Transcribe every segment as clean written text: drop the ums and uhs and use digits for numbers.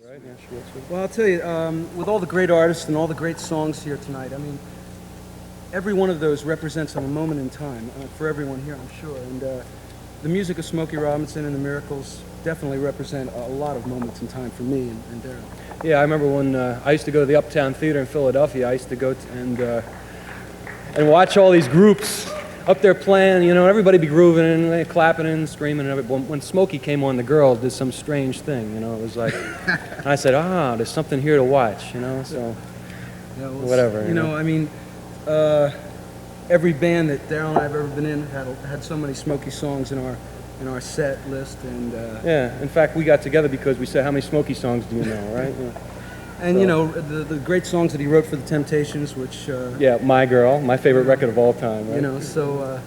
right? Yeah, sure. Well, I'll tell you, with all the great artists and all the great songs here tonight, I mean, every one of those represents a moment in time for everyone here, I'm sure. And the music of Smokey Robinson and the Miracles definitely represent a lot of moments in time for me and Daryl. Yeah, I remember when I used to go to the Uptown Theater in Philadelphia. I used to go and watch all these groups up there playing. You know, everybody be grooving and clapping and screaming and everything. When Smokey came on, the girls did some strange thing. You know, it was like, and I said, there's something here to watch. You know, so yeah, well, whatever. You know, I mean, every band that Daryl and I have ever been in had so many Smokey songs in our set list, and yeah. In fact, we got together because we said, "How many Smokey songs do you know?" Right? Yeah. And so, you know, the great songs that he wrote for the Temptations, which yeah, My Girl, my favorite record of all time. Right? You know, so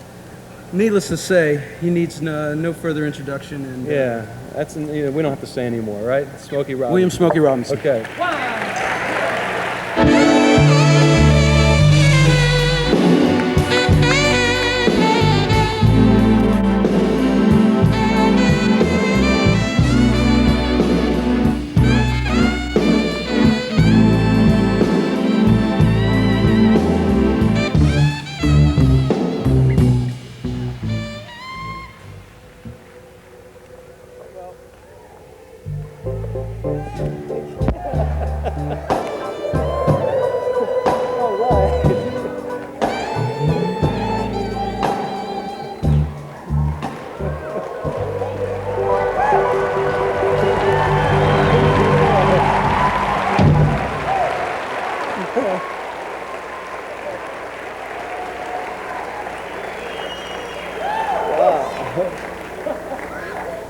needless to say, he needs no further introduction. And yeah, that's we don't have to say anymore, right? Smokey Robinson. William Smokey Robinson. Okay.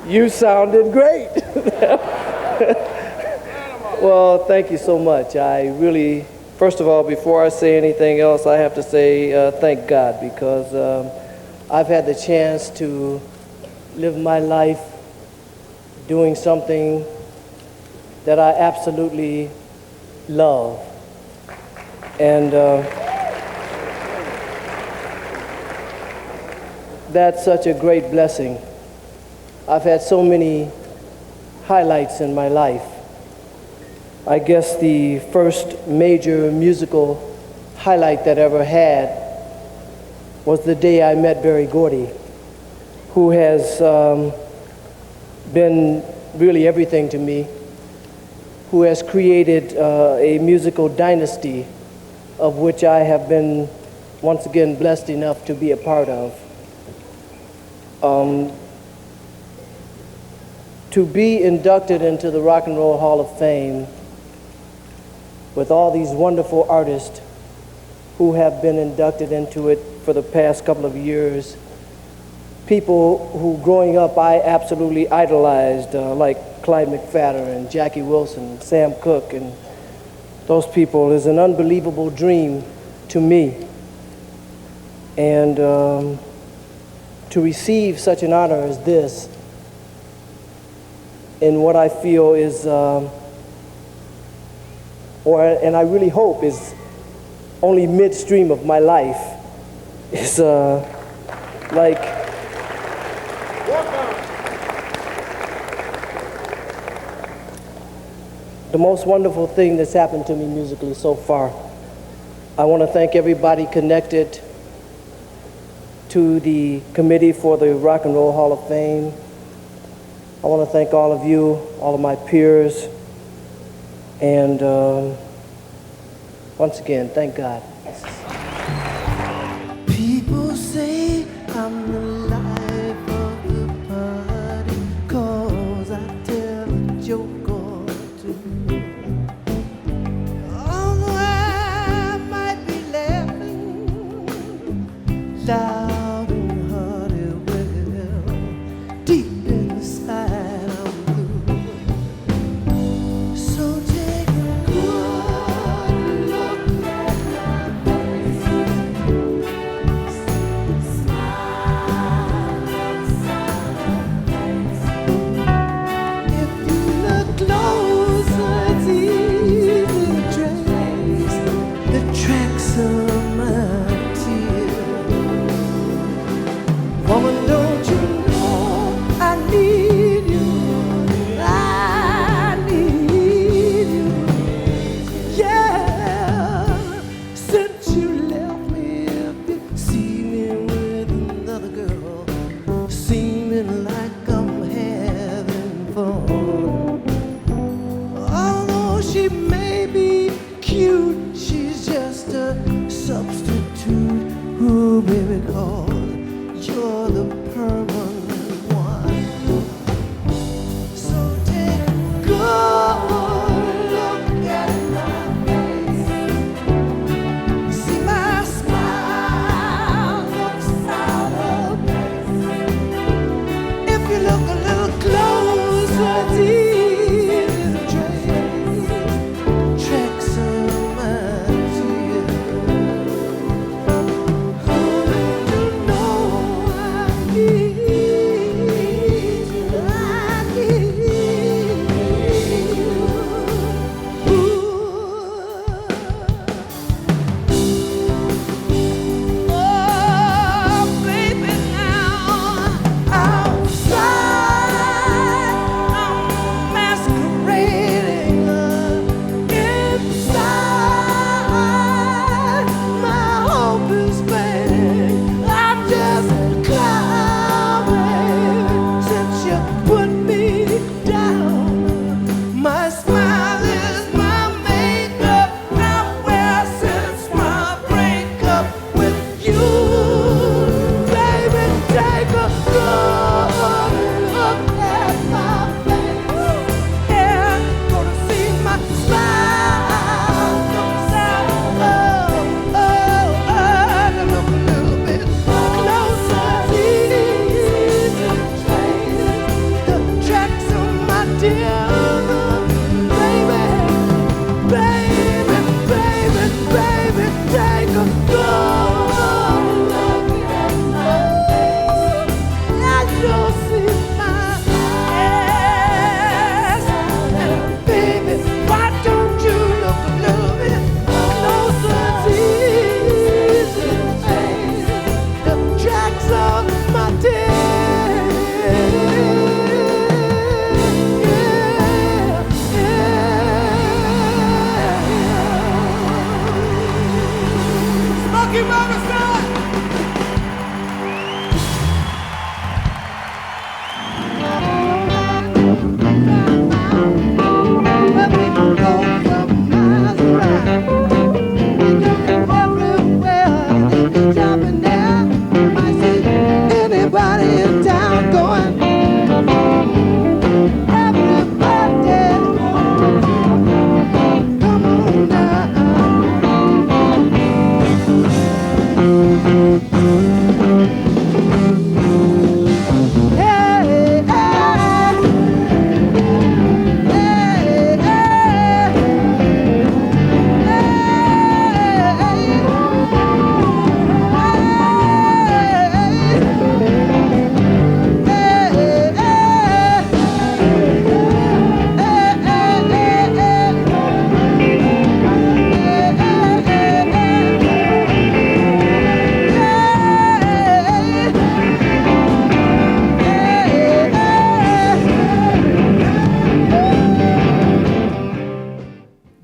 You sounded great. Well, thank you so much. I really, first of all, before I say anything else, I have to say thank God, because I've had the chance to live my life doing something that I absolutely love. And that's such a great blessing. I've had so many highlights in my life. I guess the first major musical highlight that I ever had was the day I met Berry Gordy, who has been really everything to me, who has created a musical dynasty of which I have been once again blessed enough to be a part of. To be inducted into the Rock and Roll Hall of Fame with all these wonderful artists who have been inducted into it for the past couple of years, people who growing up I absolutely idolized, like Clyde McPhatter and Jackie Wilson, Sam Cooke, and those people, is an unbelievable dream to me. And to receive such an honor as this in what I feel is, and I really hope is only midstream of my life, is like, the most wonderful thing that's happened to me musically so far. I want to thank everybody connected to the committee for the Rock and Roll Hall of Fame. I want to thank all of you, all of my peers, and once again, thank God. People say I'm the life of the party, 'cause I tell a joke or two. Although I might be laughing loud and hearty, well, deep inside I'm blue. So take a good look at my face. Smile inside my face. If you look closer,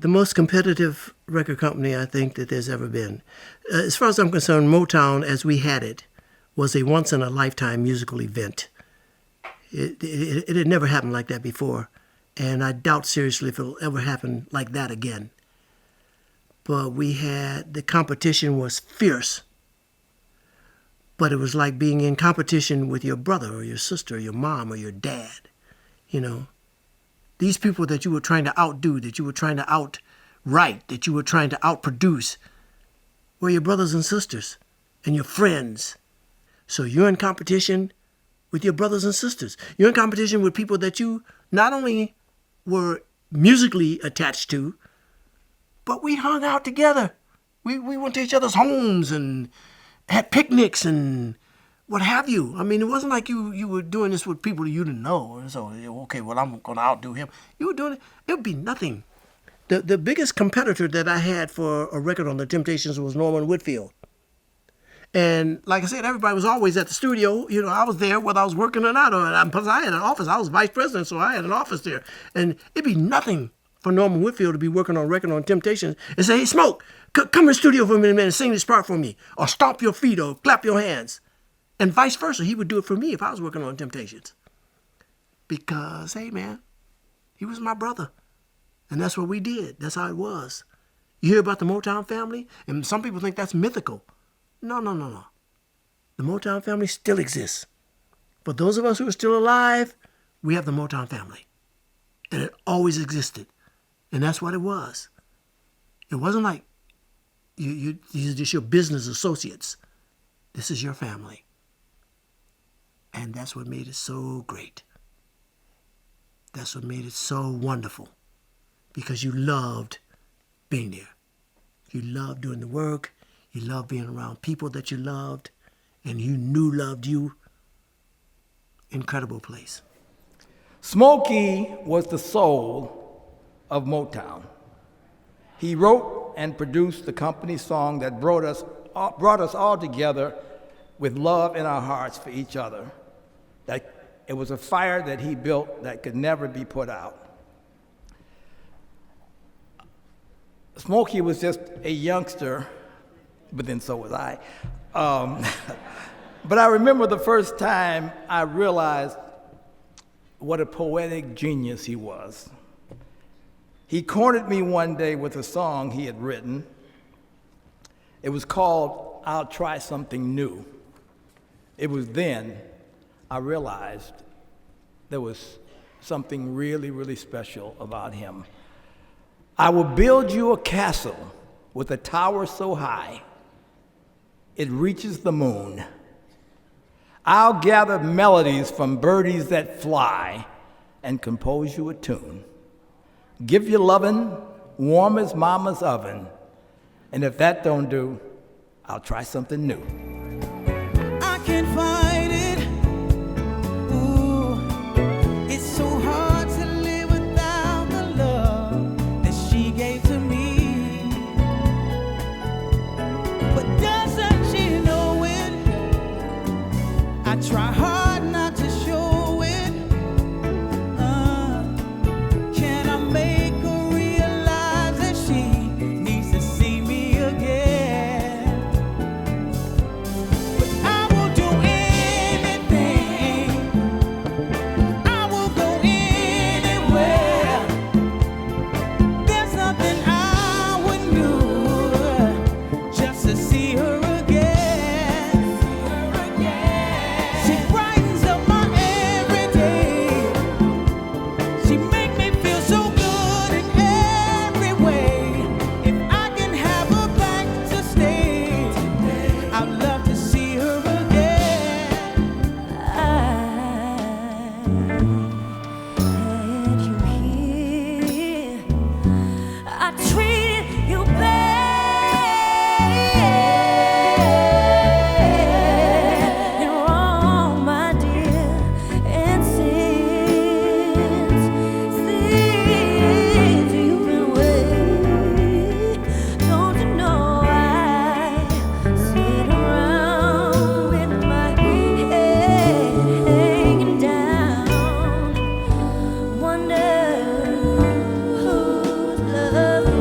the most competitive record company I think that there's ever been. As far as I'm concerned, Motown, as we had it, was a once-in-a-lifetime musical event. It had never happened like that before, and I doubt seriously if it'll ever happen like that again. But the competition was fierce, but it was like being in competition with your brother or your sister or your mom or your dad, you know. These people that you were trying to outdo, that you were trying to outwrite, that you were trying to outproduce were your brothers and sisters and your friends. So you're in competition with your brothers and sisters. You're in competition with people that you not only were musically attached to, but we hung out together. We went to each other's homes and had picnics and what have you. I mean, it wasn't like you were doing this with people you didn't know. And so, okay, well, I'm going to outdo him. You were doing it. It would be nothing. The biggest competitor that I had for a record on the Temptations was Norman Whitfield. And like I said, everybody was always at the studio. You know, I was there whether I was working or not. Because I had an office. I was vice president, so I had an office there. And it'd be nothing for Norman Whitfield to be working on a record on Temptations and say, hey, Smoke, come in the studio for a minute and sing this part for me. Or stomp your feet or clap your hands. And vice versa. He would do it for me if I was working on Temptations. Because, hey, man, he was my brother. And that's what we did. That's how it was. You hear about the Motown family? And some people think that's mythical. No. The Motown family still exists. For those of us who are still alive, we have the Motown family. And it always existed. And that's what it was. It wasn't like these are just your business associates. This is your family. And that's what made it so great. That's what made it so wonderful. Because you loved being there. You loved doing the work. You loved being around people that you loved and you knew loved you. Incredible place. Smokey was the soul of Motown. He wrote and produced the company song that brought us all together with love in our hearts for each other. That it was a fire that he built that could never be put out. Smokey was just a youngster, but then so was I. But I remember the first time I realized what a poetic genius he was. He cornered me one day with a song he had written. It was called I'll Try Something New. It was then I realized there was something really, really special about him. I will build you a castle with a tower so high it reaches the moon. I'll gather melodies from birdies that fly and compose you a tune. Give you lovin', warm as mama's oven. And if that don't do, I'll try something new. I can't fight it. Ooh, it's so hard to live without the love that she gave to me. But doesn't she know it? I try hard not to show it. Can I make her realize that she needs to see me again? But I will do anything. I will go anywhere. There's nothing I wouldn't do just to see her again. She brightens up my every day. She make me feel so good in every way. If I can have her back to stay, I'd love to see her again. I had you here. I treated you bad. You're wrong, my dear. And since you've been away, don't you know I sit around with my head hanging down, wonder whose love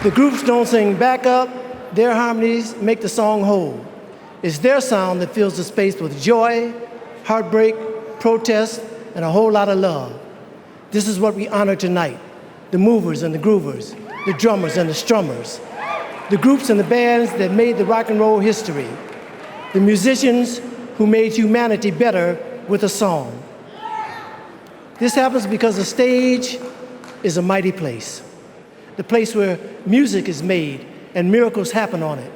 The groups don't sing backup. Their harmonies make the song whole. It's their sound that fills the space with joy, heartbreak, protest, and a whole lot of love. This is what we honor tonight: the movers and the groovers, the drummers and the strummers, the groups and the bands that made the rock and roll history, the musicians who made humanity better with a song. This happens because the stage is a mighty place, the place where music is made and miracles happen on it.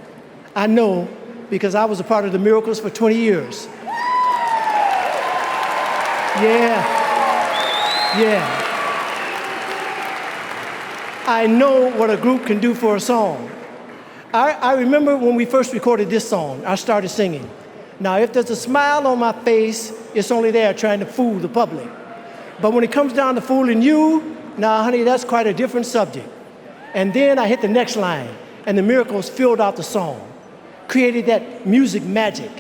I know because I was a part of the Miracles for 20 years. Yeah. I know what a group can do for a song. I remember when we first recorded this song, I started singing. Now, if there's a smile on my face, it's only there trying to fool the public. But when it comes down to fooling you, now, honey, that's quite a different subject. And then I hit the next line, and the Miracles filled out the song, created that music magic.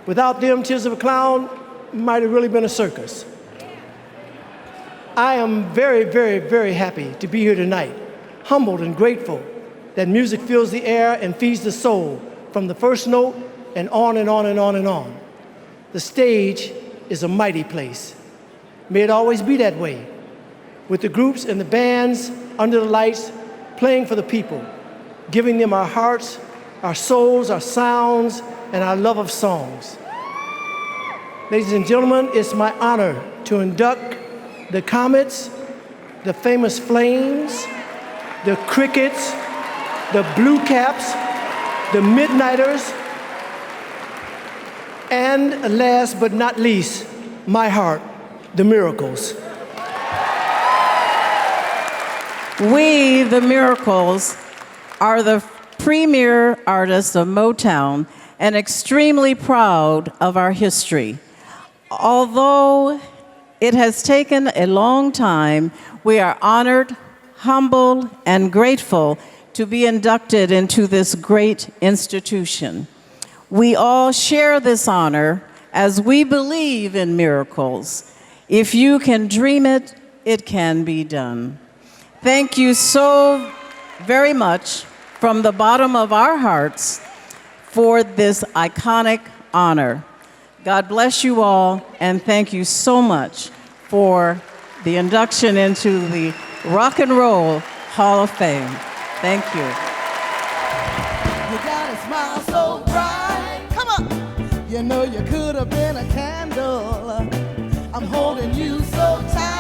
Without them, Tears of a Clown might have really been a circus. I am very, very, very happy to be here tonight, humbled and grateful that music fills the air and feeds the soul from the first note and on and on and on and on. The stage is a mighty place. May it always be that way, with the groups and the bands under the lights playing for the people, giving them our hearts, our souls, our sounds, and our love of songs. Ladies and gentlemen, it's my honor to induct the Comets, the Famous Flames, the Crickets, the Blue Caps, the Midnighters, and last but not least, my heart, the Miracles. We, the Miracles, are the premier artists of Motown and extremely proud of our history. Although it has taken a long time, we are honored, humbled, and grateful to be inducted into this great institution. We all share this honor as we believe in miracles. If you can dream it, it can be done. Thank you so very much from the bottom of our hearts for this iconic honor. God bless you all, and thank you so much for the induction into the Rock and Roll Hall of Fame. Thank you. You got a smile so bright. Come on. You know you could have been a candle. I'm holding you so tight.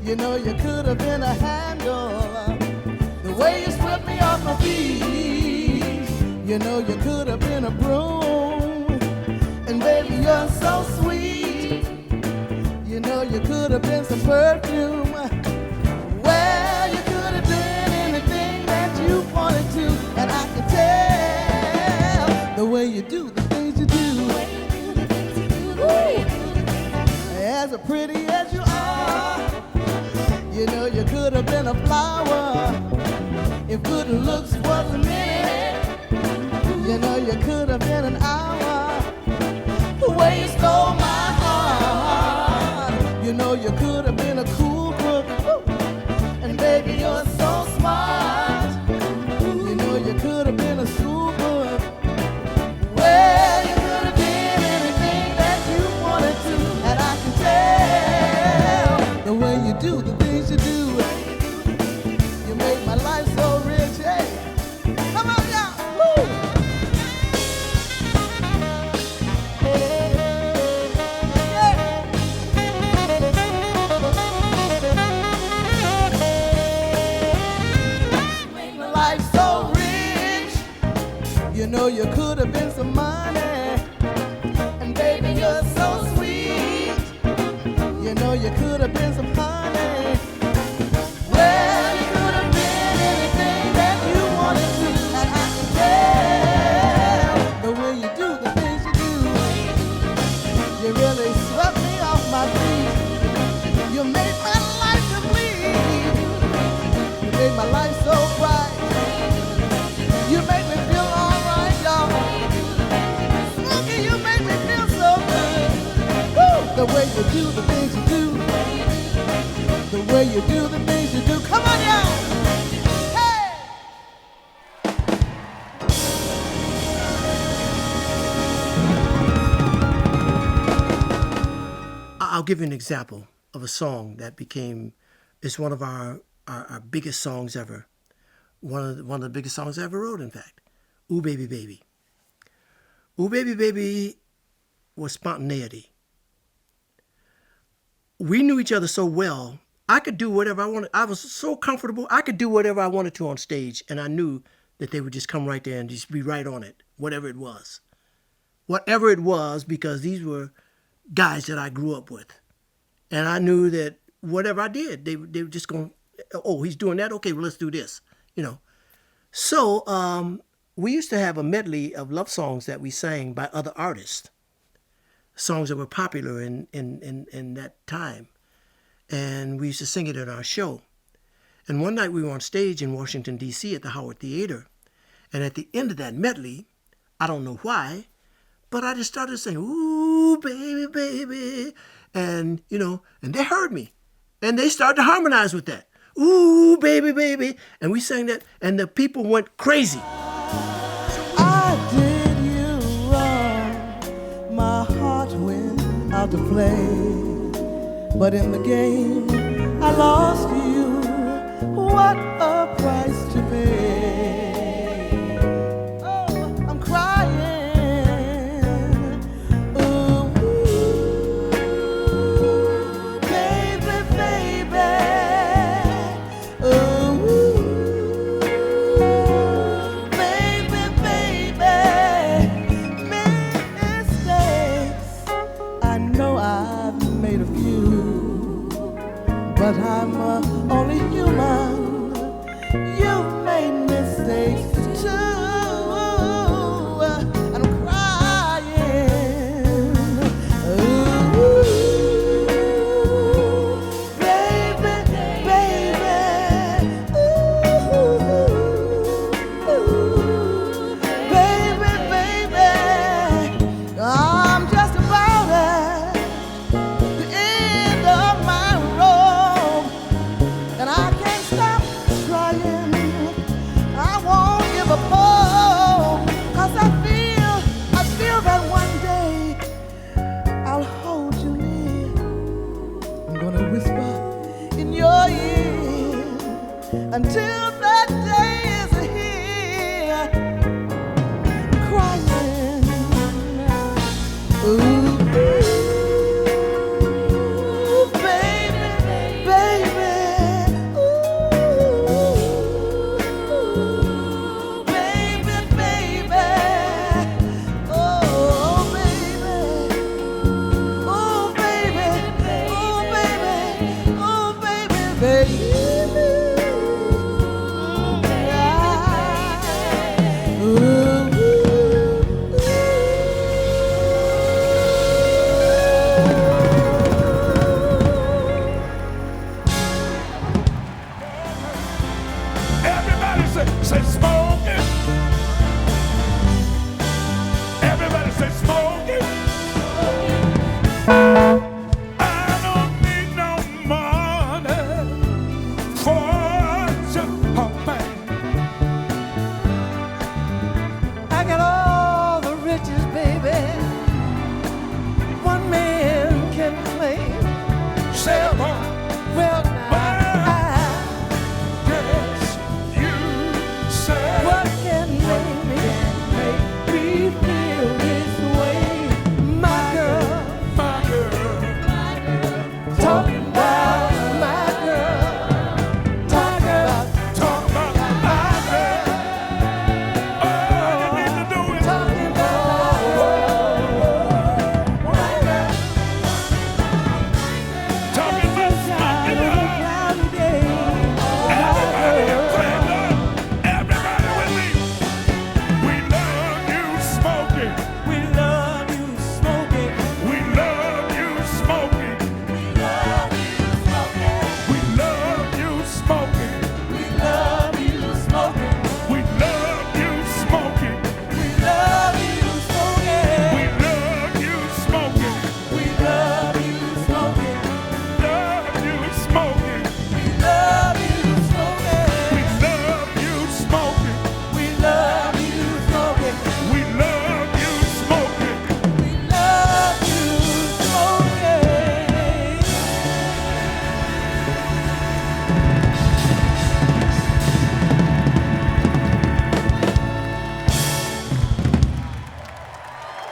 You know you could have been a handle. The way you swept me off my feet. You know you could have been a broom. And baby, you're so sweet. You know you could have been some perfume. Well, you could have been anything that you wanted to. And I can tell the way you do the things you do. As pretty as you are, you know you could have been a flower. If good looks wasn't in it, you know you could have been an hour. The way you stole my heart, you know you could have been a cool book. And baby, you're so smart, you know you could have been a school book. Well, you could have been anything that you wanted to, and I can tell the way you do the things you do. You make my life so rich, hey. Come on, y'all, woo! You know you could have been some money. And baby, you're so sweet. You know you could have been some honey. Well, you could have been anything that you wanted to. And I can tell the way you do the things you do. You really swept me off my feet. You made my life complete. You made my life so bright. You make me feel alright, y'all. Smokey, you make me feel so good. Woo! The way you do the things you do. The way you do the things you do. Come on, y'all. Hey! I'll give you an example of a song that became, it's one of our biggest songs ever. One of the biggest songs I ever wrote, in fact. Ooh, Baby, Baby. Ooh, Baby, Baby was spontaneity. We knew each other so well, I could do whatever I wanted. I was so comfortable, I could do whatever I wanted to on stage, and I knew that they would just come right there and just be right on it, whatever it was. Whatever it was, because these were guys that I grew up with. And I knew that whatever I did, they were just going, oh, he's doing that? Okay, well, let's do this, you know. So we used to have a medley of love songs that we sang by other artists, songs that were popular in that time. And we used to sing it at our show. And one night we were on stage in Washington, D.C. at the Howard Theater. And at the end of that medley, I don't know why, but I just started saying, ooh, baby, baby. And, you know, and they heard me. And they started to harmonize with that. Ooh, baby, baby. And we sang that, and the people went crazy. I did you wrong. My heart went out to play. But in the game, I lost you. What a price to pay. Oh, I'm crying. Ooh, baby, baby. Ooh, baby, baby. Mistakes, I know I've made a few, but I'm only human. You've made mistakes too, and I'm crying. Ooh, baby, baby. Ooh, baby, baby. I'm just about at the end of my rope, and I can't stop trying. I won't give up hope, 'cause I feel that one day I'll hold you near. I'm gonna whisper in your ear until that day is here. Crying. Ooh, baby, baby. Ooh, baby, baby. Oh, baby. Oh, baby. Oh, baby. Oh, baby, baby. Everybody say smoking. Everybody say smoking.